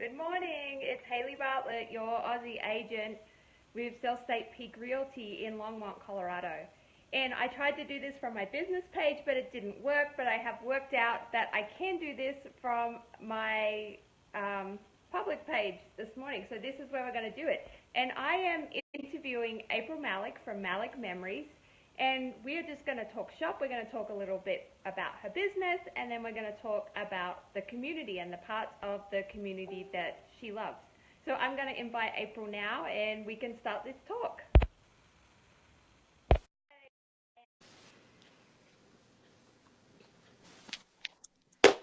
Good morning. It's Hayley Bartlett, your Aussie agent with Self State Peak Realty in Longmont, Colorado. And I tried to do this from my business page, but it didn't work. But I have worked out that I can do this from my public page this morning. So this is where we're going to do it. And I am interviewing April Mallick from Mallick Memories. And we're just going to talk shop. We're going to talk a little bit about her business, and then we're going to talk about the community and the parts of the community that she loves. So I'm going to invite April now, and we can start this talk.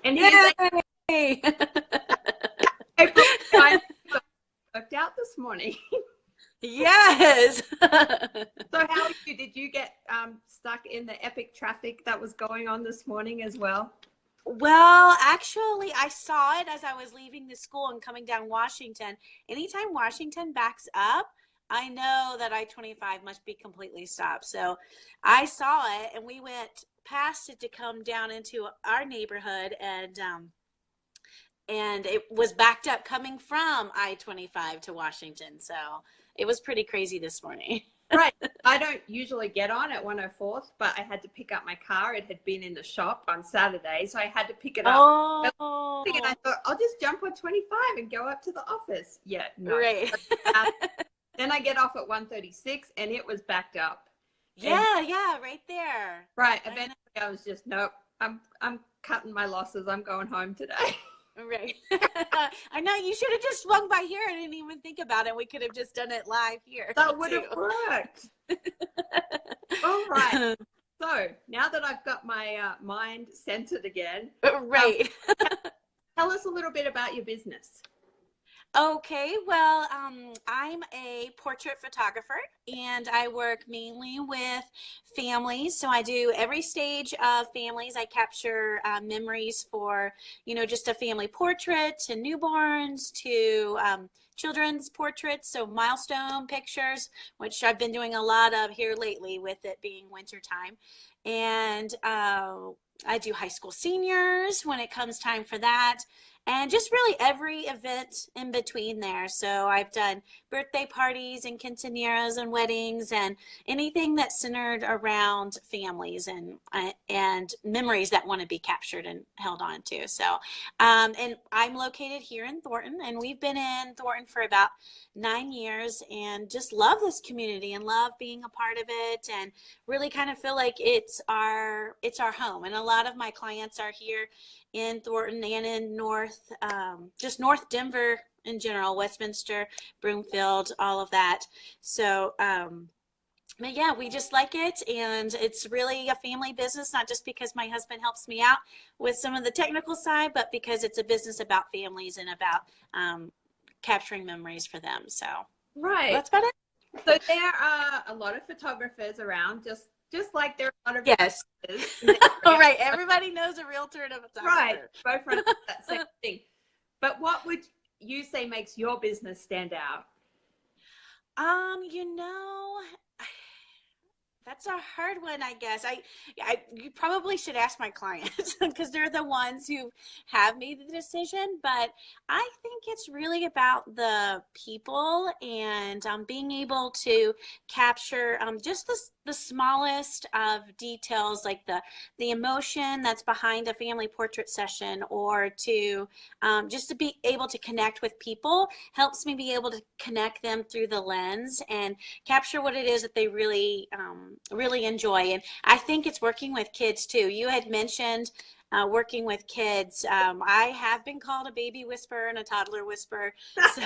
And here's Yay! April. Worked out this morning. Yes. So how are you? Did you get stuck in the epic traffic that was going on this morning as well? Well, actually, I saw it as I was leaving the school and coming down Washington. Anytime Washington backs up, I know that I-25 must be completely stopped. So I saw it, and we went past it to come down into our neighborhood, and it was backed up coming from I-25 to Washington. So it was pretty crazy this morning. Right. I don't usually get on at 104th, but I had to pick up my car. It had been in the shop on Saturday, so I had to pick it up. Oh. And I thought, I'll just jump on 25 and go up to the office. Yeah, no. Right. Then I get off at 136, and it was backed up. Yeah, right there. Right. Eventually, I was just, nope, I'm cutting my losses. I'm going home today. Right. I know, you should have just swung by here. I didn't even think about it. We could have just done it live here. That would have worked. All right. So now that I've got my mind centered again, Right. Tell us a little bit about your business. Okay, well, I'm a portrait photographer, and I work mainly with families. So I do every stage of families. I capture memories for, just a family portrait, to newborns, to children's portraits, so milestone pictures, which I've been doing a lot of here lately with it being wintertime. And I do high school seniors when it comes time for that. And just really every event in between there. So I've done birthday parties and quinceañeras and weddings and anything that's centered around families and memories that want to be captured and held on to. So, and I'm located here in Thornton, and we've been in Thornton for about 9 years, and just love this community and love being a part of it, and really kind of feel like it's our home. And a lot of my clients are here in Thornton and in just North Denver in general, Westminster, Broomfield, all of that. So, but yeah, we just like it, and it's really a family business, not just because my husband helps me out with some of the technical side, but because it's a business about families and about capturing memories for them. So Right. That's about it. So there are a lot of photographers around, just like there are a lot of Yes. All right. Everybody knows a realtor and a photographer. Right. Both run that same thing. But what would you say makes your business stand out? That's a hard one, I guess. You probably should ask my clients because they're the ones who have made the decision. But I think it's really about the people and being able to capture just the smallest of details, like the emotion that's behind a family portrait session, or to just to be able to connect with people helps me be able to connect them through the lens and capture what it is that they really enjoy. And I think it's working with kids too. You had mentioned working with kids. I have been called a baby whisperer and a toddler whisperer. So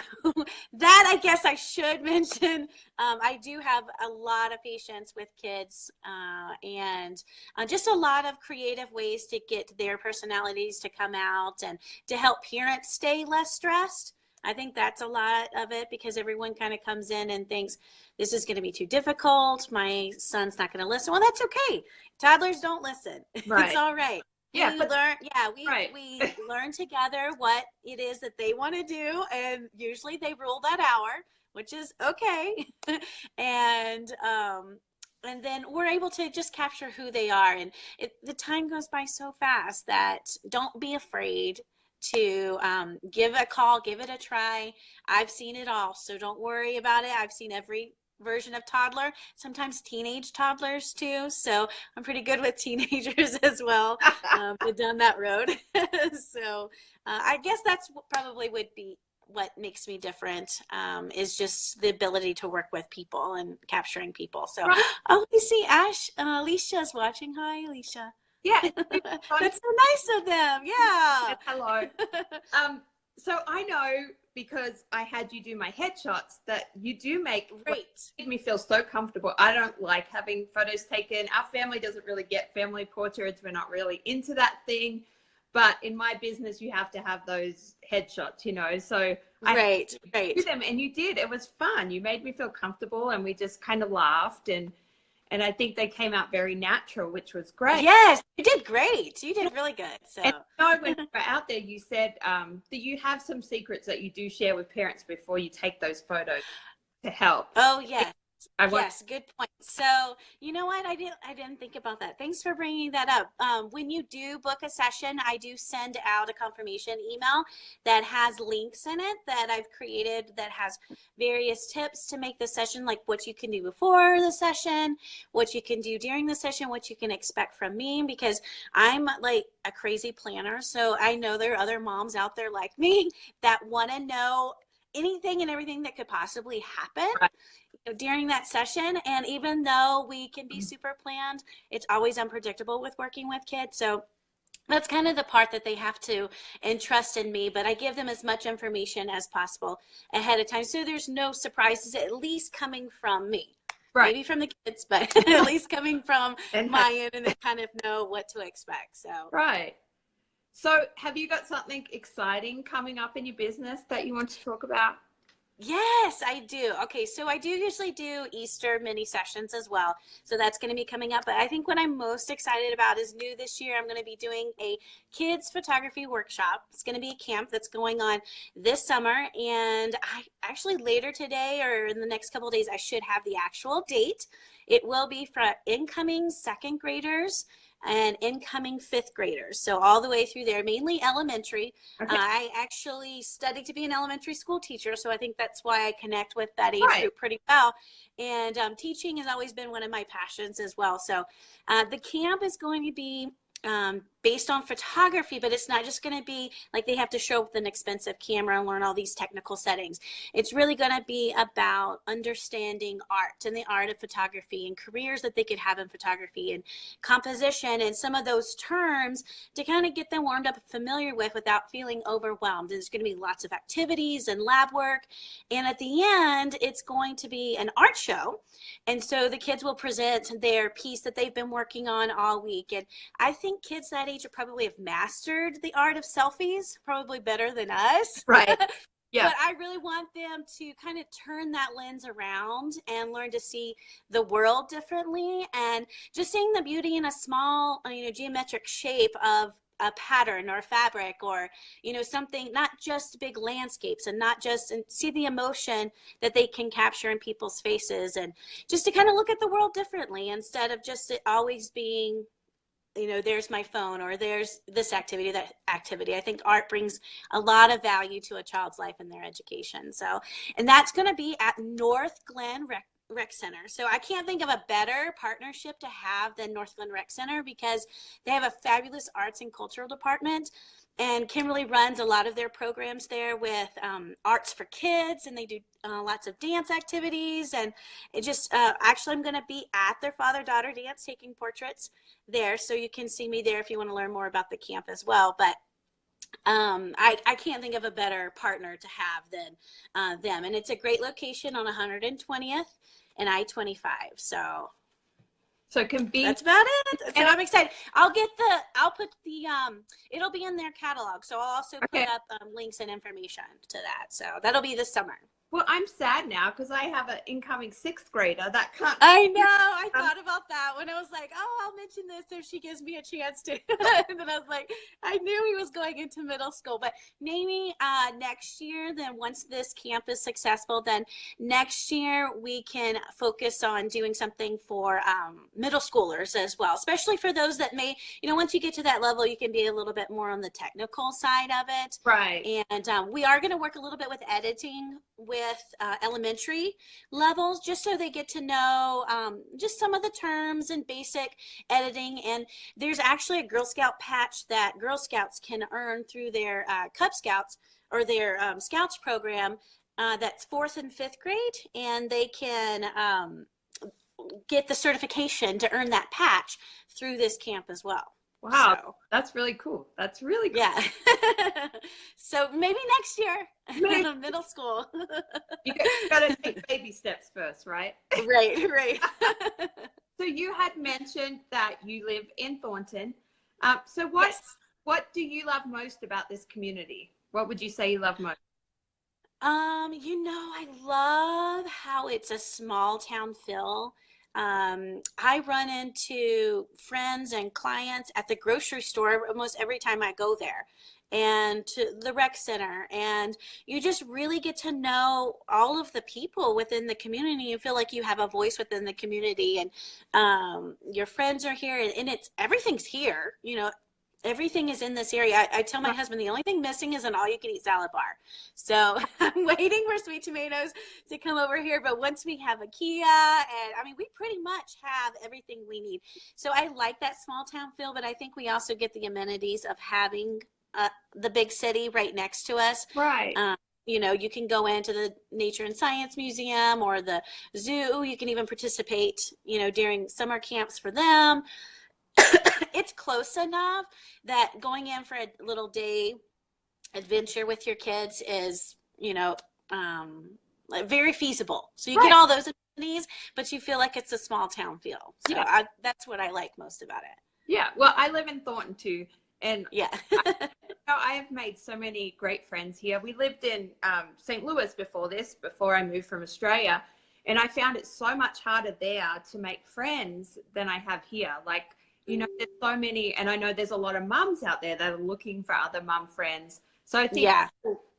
that, I guess I should mention. I do have a lot of patience with kids and just a lot of creative ways to get their personalities to come out and to help parents stay less stressed. I think that's a lot of it, because everyone kind of comes in and thinks this is going to be too difficult. My son's not going to listen. Well, that's okay. Toddlers don't listen. Right. It's all right. Yeah, we learn together what it is that they want to do, and usually they rule that hour, which is okay. And then we're able to just capture who they are, and the time goes by so fast that don't be afraid to give a call, give it a try. I've seen it all, so don't worry about it. I've seen every version of toddler, sometimes teenage toddlers too. So I'm pretty good with teenagers as well. Been down that road. So I guess that's probably would be what makes me different, is just the ability to work with people and capturing people. So, oh, you see Alicia's watching. Hi, Alicia. Yeah. That's so nice of them. Yeah. Hello. So I know, because I had you do my headshots, that you do make made me feel so comfortable. I don't like having photos taken. Our family doesn't really get family portraits. We're not really into that thing. But in my business, you have to have those headshots, you know. So I do them, and you did. It was fun. You made me feel comfortable, and we just kind of laughed, and I think they came out very natural, which was great. Yes, you did great. You did really good. So, and when you were out there, you said that you have some secrets that you do share with parents before you take those photos to help. Oh, yes. Yes, good point. So, you know what? I didn't think about that. Thanks for bringing that up. When you do book a session, I do send out a confirmation email that has links in it that I've created that has various tips to make the session, like what you can do before the session, what you can do during the session, what you can expect from me, because I'm like a crazy planner. So I know there are other moms out there like me that want to know anything and everything that could possibly happen during that session. And even though we can be super planned, it's always unpredictable with working with kids. So that's kind of the part that they have to entrust in me, but I give them as much information as possible ahead of time, so there's no surprises, at least coming from me. Maybe from the kids, but at least coming from my end, and they kind of know what to expect. So So have you got something exciting coming up in your business that you want to talk about? Yes, I do. Okay, so I do usually do Easter mini sessions as well. So that's going to be coming up. But I think what I'm most excited about is new this year. I'm going to be doing a kids photography workshop. It's going to be a camp that's going on this summer. And I actually later today or in the next couple of days, I should have the actual date. It will be for incoming second graders and incoming fifth graders. So all the way through there, mainly elementary. I actually studied to be an elementary school teacher, so I think that's why I connect with that age group pretty well. And teaching has always been one of my passions as well. So the camp is going to be based on photography, but it's not just going to be like they have to show up with an expensive camera and learn all these technical settings. It's really going to be about understanding art and the art of photography and careers that they could have in photography and composition and some of those terms to kind of get them warmed up and familiar with without feeling overwhelmed. There's going to be lots of activities and lab work, and at the end it's going to be an art show, and so the kids will present their piece that they've been working on all week. And I think kids that age probably have mastered the art of selfies probably better than us. Yeah. But I really want them to kind of turn that lens around and learn to see the world differently, and just seeing the beauty in a small, geometric shape of a pattern or fabric, or something, not just big landscapes, and not just, and see the emotion that they can capture in people's faces, and just to kind of look at the world differently instead of just it always being there's my phone or there's this activity, that activity. I think art brings a lot of value to a child's life and their education. So, and that's going to be at North Glen Rec Center. So I can't think of a better partnership to have than North Glen Rec Center, because they have a fabulous arts and cultural department. And Kimberly runs a lot of their programs there with arts for kids, and they do lots of dance activities. And it just, actually, I'm going to be at their father-daughter dance taking portraits there. So you can see me there if you want to learn more about the camp as well. But I can't think of a better partner to have than them. And it's a great location on 120th and I-25. So convenient. That's about it. So I'm excited. I'll put the, it'll be in their catalog. So I'll also put up links and information to that. So that'll be this summer. Well, I'm sad now because I have an incoming sixth grader that can't. I know. I thought about that when I was like, oh, I'll mention this if she gives me a chance to. And then I was like, I knew he was going into middle school. But maybe next year, then once this camp is successful, then next year we can focus on doing something for middle schoolers as well, especially for those that may, once you get to that level, you can be a little bit more on the technical side of it. Right. And we are going to work a little bit with editing with elementary levels, just so they get to know just some of the terms and basic editing. And there's actually a Girl Scout patch that Girl Scouts can earn through their Cub Scouts or their Scouts program that's 4th and 5th grade, and they can get the certification to earn that patch through this camp as well. Wow, so, that's really cool. That's really cool. Yeah. So maybe next year, middle school. You got to take baby steps first, right? Right. So you had mentioned that you live in Thornton. So what do you love most about this community? What would you say you love most? I love how it's a small town feel. I run into friends and clients at the grocery store almost every time I go there, and to the rec center, and you just really get to know all of the people within the community. You feel like you have a voice within the community, and your friends are here, and everything's here. Everything is in this area. I tell my husband the only thing missing is an all-you-can-eat salad bar. So I'm waiting for Sweet Tomatoes to come over here. But once we have a Kia, and we pretty much have everything we need. So I like that small town feel, but I think we also get the amenities of having the big city right next to us. Right. You can go into the Nature and Science Museum or the zoo. You can even participate, during summer camps for them. It's close enough that going in for a little day adventure with your kids is, very feasible. So you get all those amenities, but you feel like it's a small town feel. So that's what I like most about it. Yeah. Well, I live in Thornton too. And yeah, I have made so many great friends here. We lived in St. Louis before I moved from Australia. And I found it so much harder there to make friends than I have here. Like, there's so many, and I know there's a lot of mums out there that are looking for other mum friends. So I think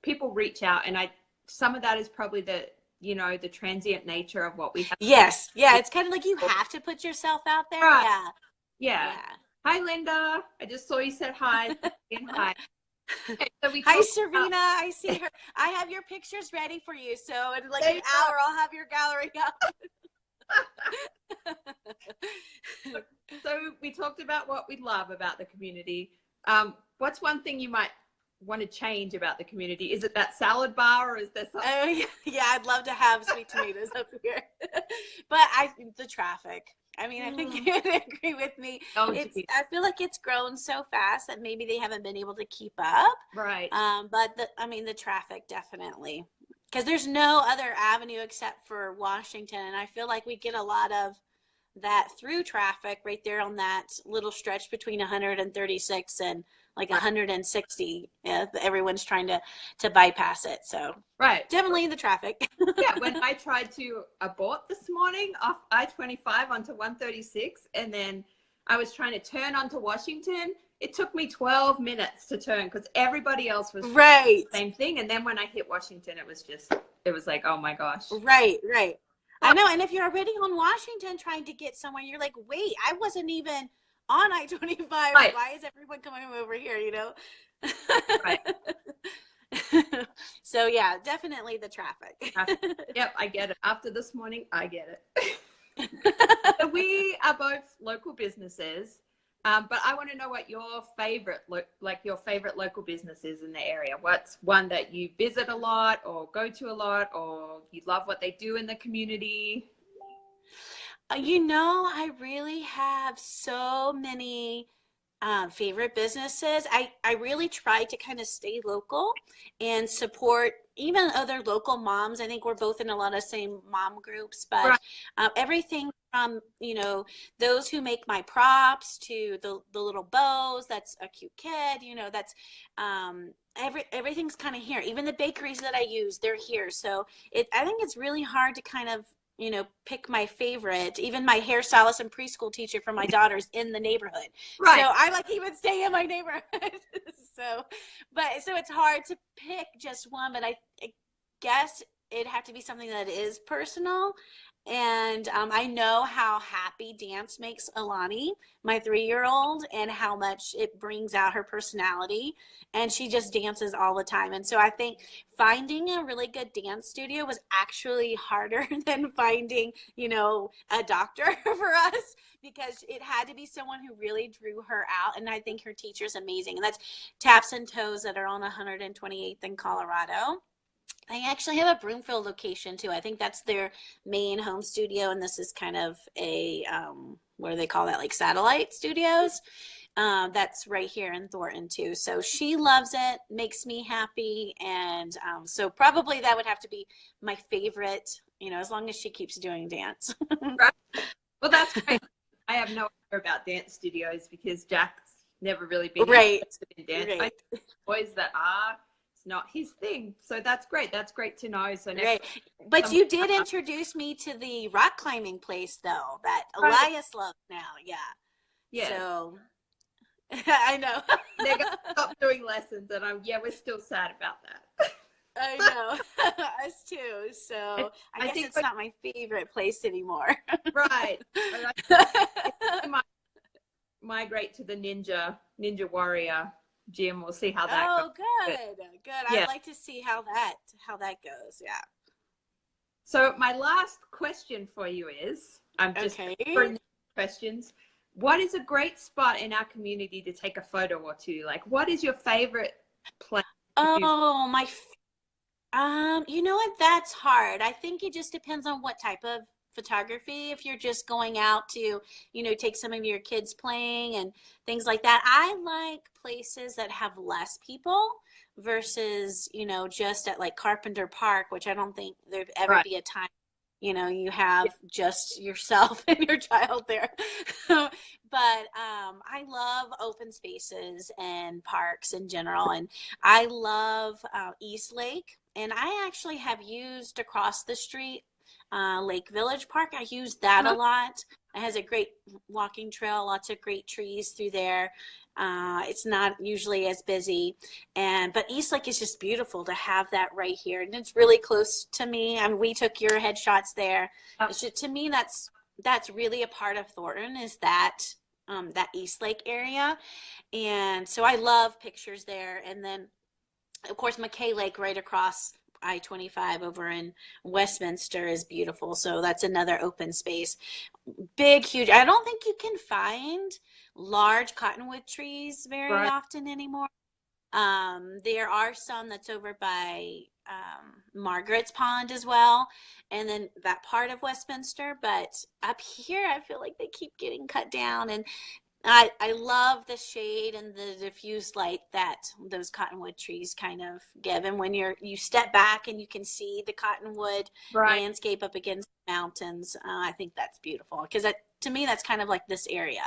people reach out, and some of that is probably the transient nature of what we have. Yes. Yeah. It's kind of like you have to put yourself out there. Right. Yeah. Hi, Linda. I just saw you said hi. Hi. Okay, so hi, Serena. I see her. I have your pictures ready for you. So in like an hour, I'll have your gallery up. So we talked about what we love about the community. What's one thing you might want to change about the community? Is it that salad bar, or is there something? Oh, yeah, I'd love to have Sweet Tomatoes up here. But the traffic. I think you would agree with me. I feel like it's grown so fast that maybe they haven't been able to keep up. Right. But the traffic definitely. Because there's no other avenue except for Washington. And I feel like we get a lot of that through traffic right there on that little stretch between 136 and like 160. Everyone's trying to bypass it. So definitely the traffic. Yeah, when I tried to abort this morning off I-25 onto 136, and then I was trying to turn onto Washington, it took me 12 minutes to turn because everybody else was right. The same thing. And then when I hit Washington, it was like, oh my gosh. Right. I know. And if you're already on Washington trying to get somewhere, you're like, wait, I wasn't even on I-25. Right. Why is everyone coming over here, Right. So yeah, definitely the traffic. Yep, I get it. After this morning, I get it. So we are both local businesses. But I want to know what your favorite local business is in the area. What's one that you visit a lot or go to a lot, or you love what they do in the community? I really have so many Favorite businesses. I really try to kind of stay local and support even other local moms. I think we're both in a lot of same mom groups, but Right. everything from, those who make my props to the little bows, that's a cute kid, that's everything's kind of here. Even the bakeries that I use, they're here. So I think it's really hard to kind of pick my favorite. Even my hairstylist and preschool teacher for my daughters in the neighborhood. Right. So I like even stay in my neighborhood. so it's hard to pick just one, but I guess it'd have to be something that is personal. And I know how happy dance makes Alani, my 3-year-old, and how much it brings out her personality. And she just dances all the time. And so I think finding a really good dance studio was actually harder than finding, a doctor for us, because it had to be someone who really drew her out. And I think her teacher's amazing. And that's Taps and Toes that are on 128th in Colorado. They actually have a Broomfield location too. I think that's their main home studio, and this is kind of a what do they call that? Like satellite studios. That's right here in Thornton too. So she loves it, makes me happy, and so probably that would have to be my favorite. As long as she keeps doing dance. Right. Well, that's great. I have no idea about dance studios because Jack's never really been interested in dance. Right. I know boys that are. Not his thing, so that's great to know. So next but you did introduce me to the rock climbing place though that Elias loves now. Yeah, so I know they're gonna stop doing lessons, and we're still sad about that. I know. Us too. So I guess it's not my favorite place anymore. Right. I might migrate to the Ninja Warrior gym. We'll see how that goes. Good. Yeah. I'd like to see how that goes. Yeah. So my last question for you is, I'm just bringing questions. What is a great spot in our community to take a photo or two? Like, what is your favorite place? You know what? That's hard. I think it just depends on what type of photography. If you're just going out to, take some of your kids playing and things like that. I like places that have less people versus, just at like Carpenter Park, which I don't think there'd ever be a time, you have just yourself and your child there. But I love open spaces and parks in general. And I love East Lake. And I actually have used across the street Lake Village Park. I use that a lot. It has a great walking trail, lots of great trees through there. It's not usually as busy, but East Lake is just beautiful to have that right here, and it's really close to me. I mean, we took your headshots there. It's just, to me, that's really a part of Thornton, is that that East Lake area, and so I love pictures there. And then, of course, McKay Lake right across I-25 over in Westminster is beautiful. So that's another open space. Big, huge. I don't think you can find large cottonwood trees very often anymore. There are some that's over by Margaret's Pond as well, and then that part of Westminster. But up here, I feel like they keep getting cut down, and I love the shade and the diffused light that those cottonwood trees kind of give. And when you step back and you can see the cottonwood landscape up against the mountains, I think that's beautiful, because to me, that's kind of like this area.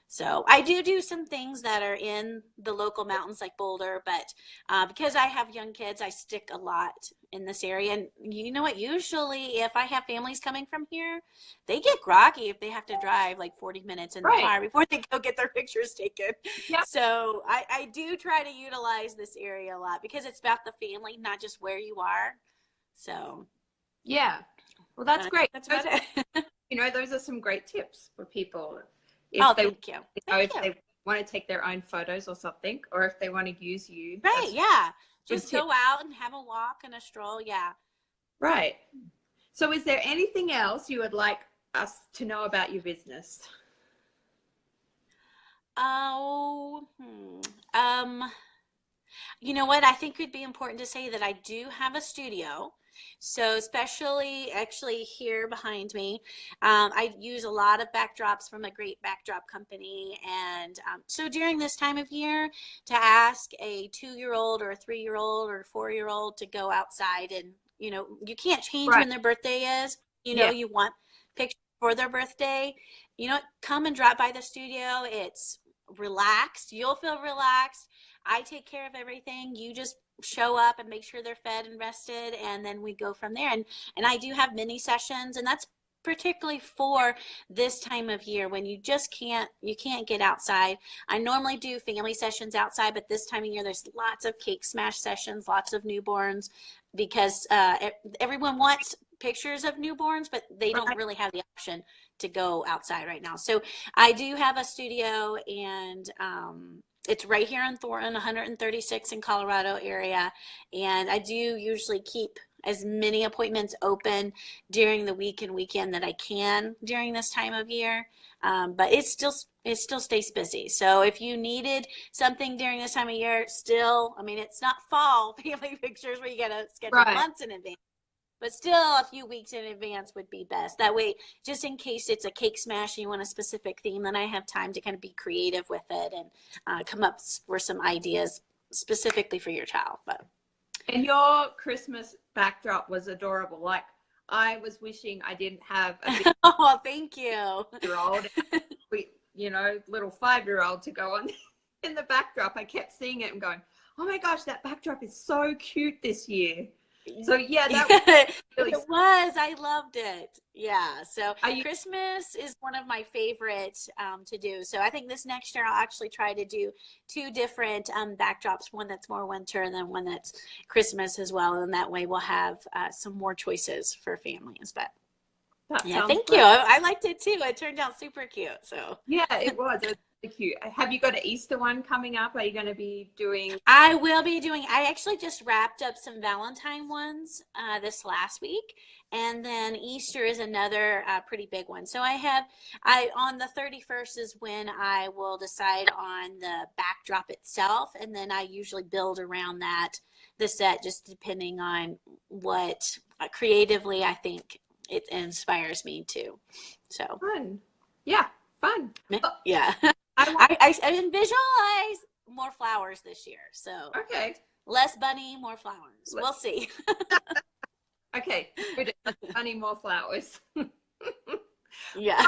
So I do some things that are in the local mountains like Boulder, but because I have young kids, I stick a lot in this area. And you know what? Usually if I have families coming from here, they get groggy if they have to drive like 40 minutes in the car before they go get their pictures taken. Yep. So I do try to utilize this area a lot because it's about the family, not just where you are. So. Yeah. Well, that's great. That's about it. Those are some great tips for people. Thank you. If they want to take their own photos or something, or if they want to use you. Right, yeah. Just go out and have a walk and a stroll, yeah. Right. So is there anything else you would like us to know about your business? You know what? I think it'd be important to say that I do have a studio. So especially actually here behind me, I use a lot of backdrops from a great backdrop company. And so during this time of year, to ask a 2-year-old or a 3-year-old or a 4-year-old to go outside and, you know, you can't change when their birthday is. You know, you want pictures for their birthday. You know, come and drop by the studio. It's relaxed. You'll feel relaxed. I take care of everything. You just show up and make sure they're fed and rested, and then we go from there. And I do have mini sessions, and that's particularly for this time of year when you can't get outside. I normally do family sessions outside, but this time of year there's lots of cake smash sessions, lots of newborns, because everyone wants pictures of newborns, but they don't really have the option to go outside right now. So I do have a studio, and it's right here in Thornton, 136 in Colorado area. And I do usually keep as many appointments open during the week and weekend that I can during this time of year. But it still stays busy. So if you needed something during this time of year, still, I mean, it's not fall family pictures where you got to schedule months in advance. But still, a few weeks in advance would be best. That way, just in case it's a cake smash and you want a specific theme, then I have time to kind of be creative with it and come up with some ideas specifically for your child. And your Christmas backdrop was adorable. Like, I was wishing I didn't have a big oh, thank you. Year-old, you know, little 5-year-old to go on in the backdrop. I kept seeing it and going, oh my gosh, that backdrop is so cute this year. So yeah, that was really it was. I loved it. Yeah. So Christmas is one of my favorites to do. So I think this next year I'll actually try to do 2 different backdrops, one that's more winter and then one that's Christmas as well. And that way we'll have some more choices for families. But yeah, thank you. I liked it too. It turned out super cute. So yeah, it was. It was really cute. Have you got an Easter one coming up? Are you going to be doing? I will be doing. I actually just wrapped up some Valentine ones this last week, and then Easter is another pretty big one. So on the 31st is when I will decide on the backdrop itself, and then I usually build around that the set, just depending on what creatively I think it inspires me to. So fun. Yeah, fun. Yeah. I visualize more flowers this year. So okay. Less bunny, more flowers. We'll see. Okay. Less bunny, more flowers. Yeah.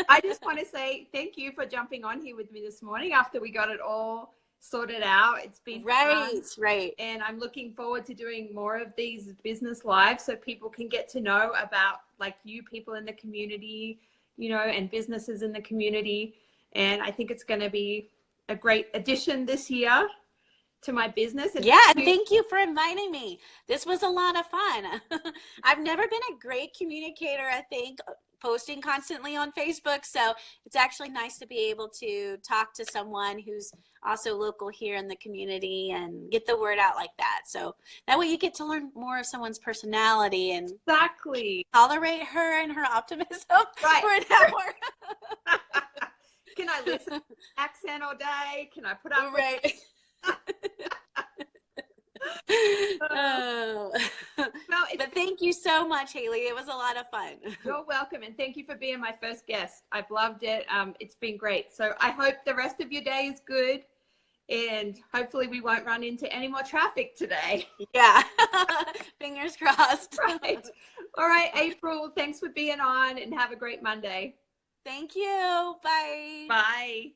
I just want to say thank you for jumping on here with me this morning after we got it all sorted out. It's been fun. Right. And I'm looking forward to doing more of these business lives so people can get to know about like you people in the community, you know, and businesses in the community. And I think it's going to be a great addition this year to my business. And thank you for inviting me. This was a lot of fun. I've never been a great communicator, I think, posting constantly on Facebook. So it's actually nice to be able to talk to someone who's also local here in the community and get the word out like that. So that way you get to learn more of someone's personality and tolerate her and her optimism for an hour. Can I listen to accent all day? Can I put up with but thank you so much, Haley. It was a lot of fun. You're welcome, and thank you for being my first guest. I've loved it. It's been great. So I hope the rest of your day is good, and hopefully we won't run into any more traffic today. Yeah. Fingers crossed. Right. All right, April, thanks for being on, and have a great Monday. Thank you. Bye. Bye.